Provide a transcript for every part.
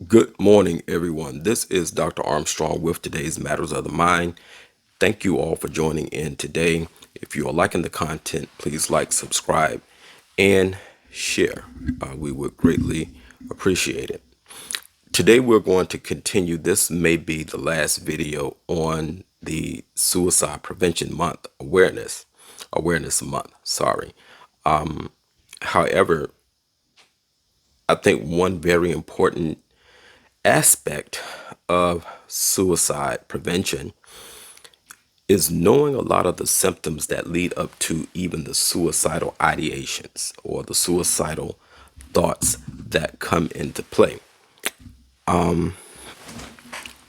Good morning, everyone. This is Dr. Armstrong with today's Matters of the Mind. Thank you all for joining in today. If you are liking the content, please like, subscribe, and share. We would greatly appreciate it. Today, we're going to continue. This may be the last video on the Suicide Prevention Month Awareness Month. Sorry. However, I think one very important aspect of suicide prevention is knowing a lot of the symptoms that lead up to even the suicidal ideations or the suicidal thoughts that come into play.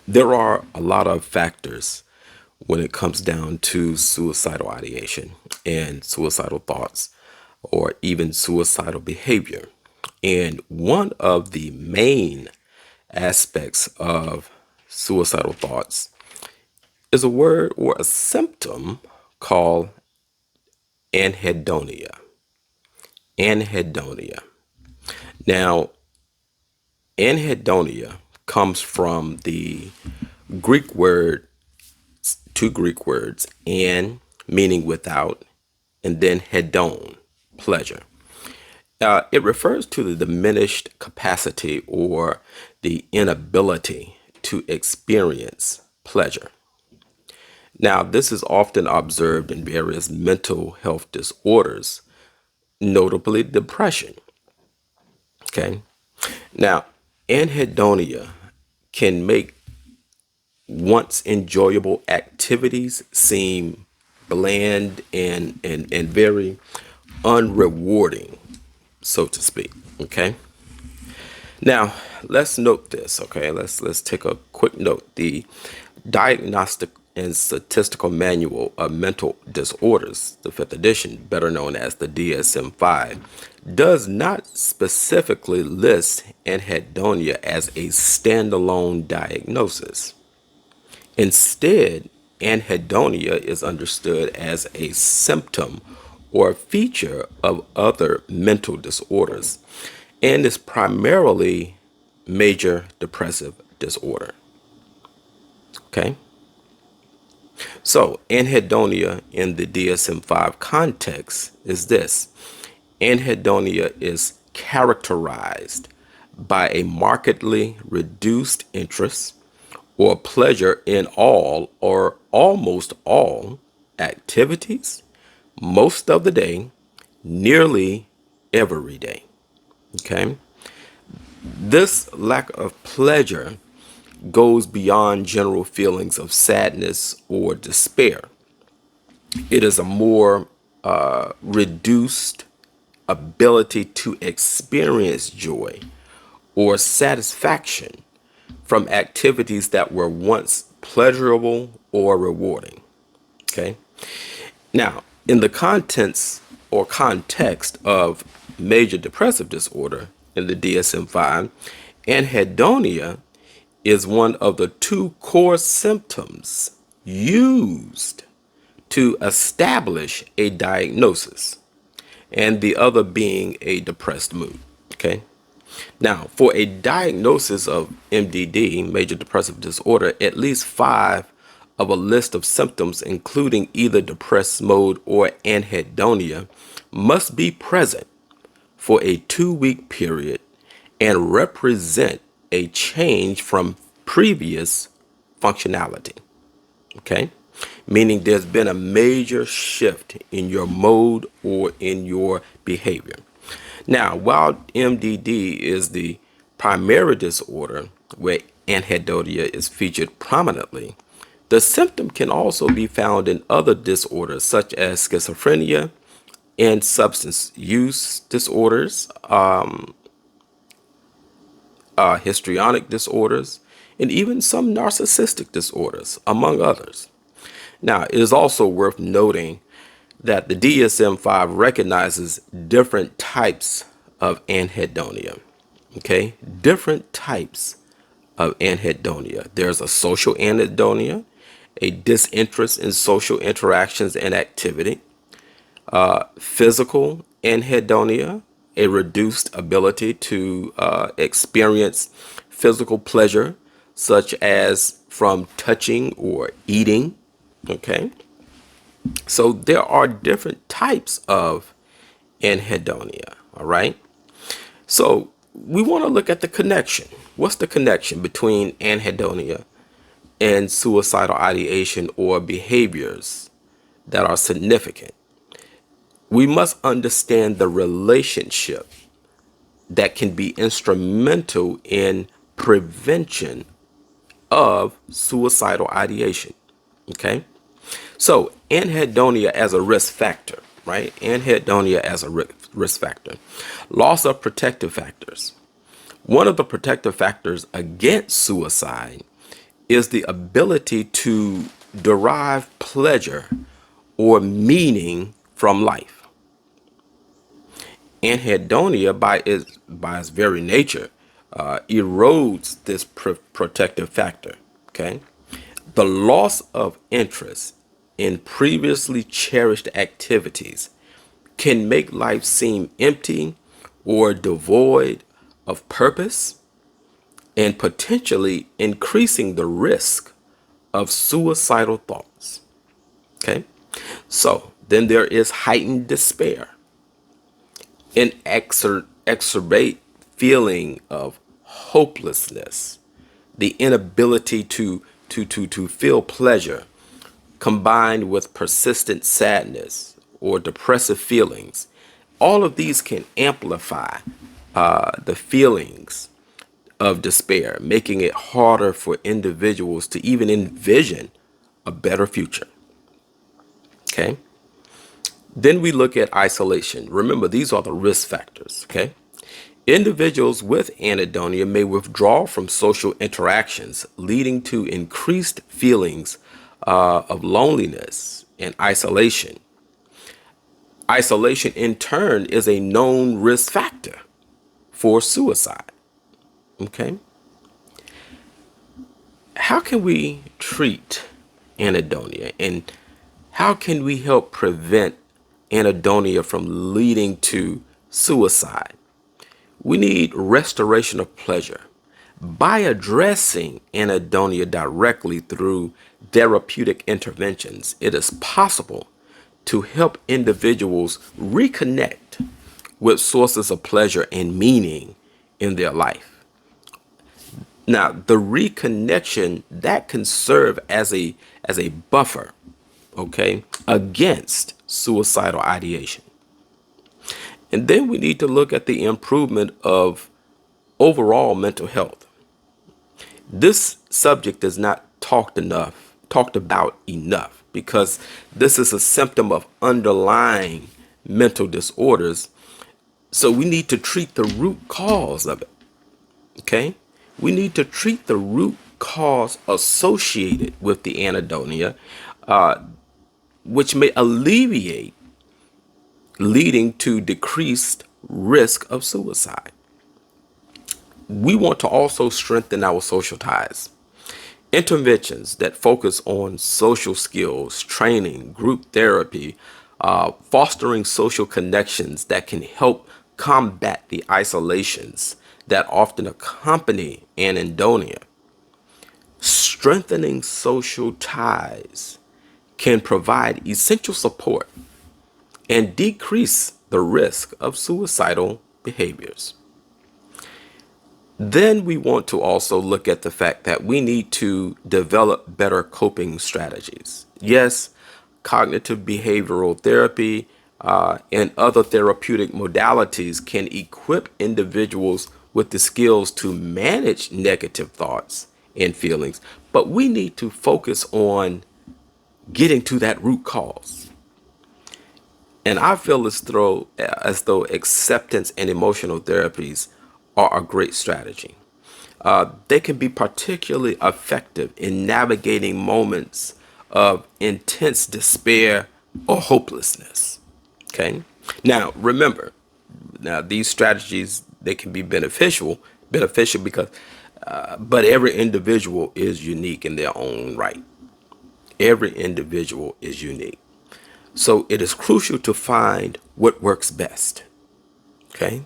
There are a lot of factors when it comes down to suicidal ideation and suicidal thoughts or even suicidal behavior. And one of the main aspects of suicidal thoughts is a word or a symptom called anhedonia. Anhedonia. Now, anhedonia comes from the Greek word, two Greek words, an meaning without, and then hedon, pleasure. It refers to the diminished capacity or the inability to experience pleasure. Now, this is often observed in various mental health disorders, notably depression. Okay. Now, anhedonia can make once enjoyable activities seem bland and very unrewarding, so to speak. Okay. Now, let's note this. Okay. Let's take a quick note. The Diagnostic and Statistical Manual of Mental Disorders, the fifth edition, better known as the DSM-5, does not specifically list anhedonia as a standalone diagnosis. Instead, anhedonia is understood as a symptom or feature of other mental disorders and is primarily major depressive disorder. Okay? So, anhedonia in the DSM-5 context is this. Anhedonia is characterized by a markedly reduced interest or pleasure in all or almost all activities, most of the day, nearly every day. Okay? This lack of pleasure goes beyond general feelings of sadness or despair. It is a more reduced ability to experience joy or satisfaction from activities that were once pleasurable or rewarding. Okay. Now, in the contents or context of major depressive disorder in the DSM-5, anhedonia is one of the two core symptoms used to establish a diagnosis, and the other being a depressed mood. Okay. Now, for a diagnosis of MDD, major depressive disorder, at least five of a list of symptoms, including either depressed mode or anhedonia, must be present for a 2-week period and represent a change from previous functionality. Okay? Meaning there's been a major shift in your mode or in your behavior. Now, while MDD is the primary disorder where anhedonia is featured prominently, the symptom can also be found in other disorders such as schizophrenia and substance use disorders, histrionic disorders, and even some narcissistic disorders, among others. Now, it is also worth noting that the DSM-5 recognizes different types of anhedonia. Okay, different types of anhedonia. There's a social anhedonia, a disinterest in social interactions and activity, physical anhedonia, a reduced ability to experience physical pleasure, such as from touching or eating. Okay. So there are different types of anhedonia. All right. So we want to look at the connection. What's the connection between anhedonia and suicidal ideation or behaviors that are significant? We must understand the relationship that can be instrumental in prevention of suicidal ideation. Okay. So anhedonia as a risk factor, right? Anhedonia as a risk factor. Loss of protective factors. One of the protective factors against suicide is the ability to derive pleasure or meaning from life. Anhedonia, by its very nature, erodes this protective factor. Okay, the loss of interest in previously cherished activities can make life seem empty or devoid of purpose, and potentially increasing the risk of suicidal thoughts. Okay, so then there is heightened despair, an exacerbate feeling of hopelessness, the inability to feel pleasure, combined with persistent sadness or depressive feelings. All of these can amplify the feelings of despair, making it harder for individuals to even envision a better future. Okay. Then we look at isolation. Remember, these are the risk factors. Okay. Individuals with anhedonia may withdraw from social interactions, leading to increased feelings of loneliness and isolation. Isolation, in turn, is a known risk factor for suicide. Okay. How can we treat anhedonia, and how can we help prevent anhedonia from leading to suicide? We need restoration of pleasure. By addressing anhedonia directly through therapeutic interventions, it is possible to help individuals reconnect with sources of pleasure and meaning in their life. Now, the reconnection that can serve as a buffer, okay, against suicidal ideation. And then we need to look at the improvement of overall mental health. This subject is not talked about enough, because this is a symptom of underlying mental disorders. So we need to treat the root cause of it. Okay? We need to treat the root cause associated with the anhedonia, which may alleviate leading to decreased risk of suicide. We want to also strengthen our social ties. Interventions that focus on social skills, training, group therapy, fostering social connections that can help combat the isolations that often accompany anhedonia. Strengthening social ties can provide essential support and decrease the risk of suicidal behaviors. Then we want to also look at the fact that we need to develop better coping strategies. Yes, cognitive behavioral therapy and other therapeutic modalities can equip individuals with the skills to manage negative thoughts and feelings, but we need to focus on getting to that root cause. And I feel as though acceptance and emotional therapies are a great strategy. They can be particularly effective in navigating moments of intense despair or hopelessness. Okay. Now, remember, these strategies, they can be beneficial because, but every individual is unique in their own right. Every individual is unique. So it is crucial to find what works best. Okay.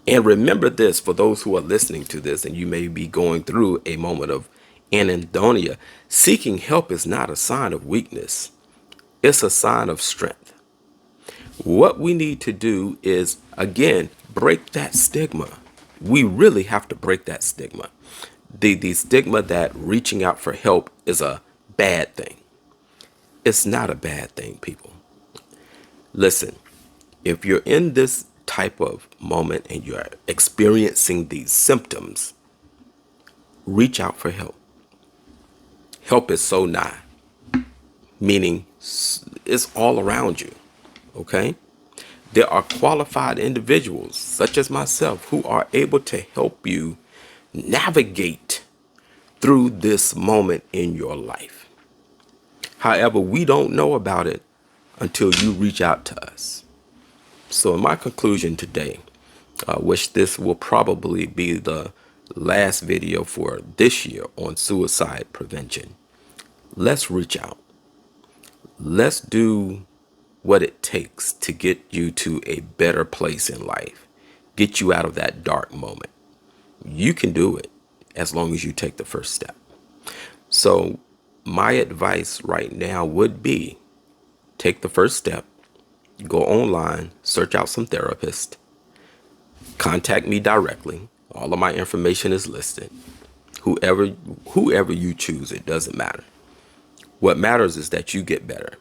And remember this, for those who are listening to this and you may be going through a moment of anhedonia, seeking help is not a sign of weakness. It's a sign of strength. What we need to do is, again, break that stigma. We really have to break that stigma. The stigma that reaching out for help is a bad thing. It's not a bad thing, people. Listen, if you're in this type of moment and you're experiencing these symptoms, reach out for help. Help is so nigh, meaning it's all around you. Okay? There are qualified individuals, such as myself, who are able to help you navigate through this moment in your life. However, we don't know about it until you reach out to us. So in my conclusion today, which this will probably be the last video for this year on suicide prevention, let's reach out. Let's do what it takes to get you to a better place in life, get you out of that dark moment. You can do it as long as you take the first step. So my advice right now would be take the first step, go online, search out some therapists, contact me directly. All of my information is listed. Whoever you choose, it doesn't matter. What matters is that you get better.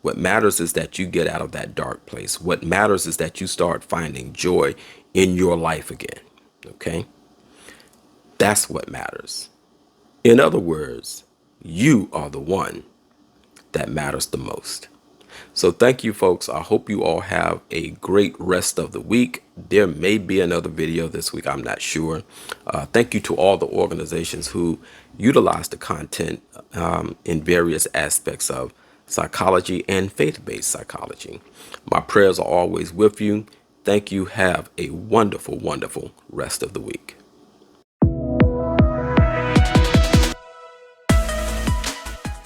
What matters is that you get out of that dark place. What matters is that you start finding joy in your life again. Okay? That's what matters. In other words, you are the one that matters the most. So thank you, folks. I hope you all have a great rest of the week. There may be another video this week. I'm not sure. Thank you to all the organizations who utilize the content in various aspects of psychology and faith-based psychology. My prayers are always with you. Thank you. Have a wonderful, wonderful rest of the week.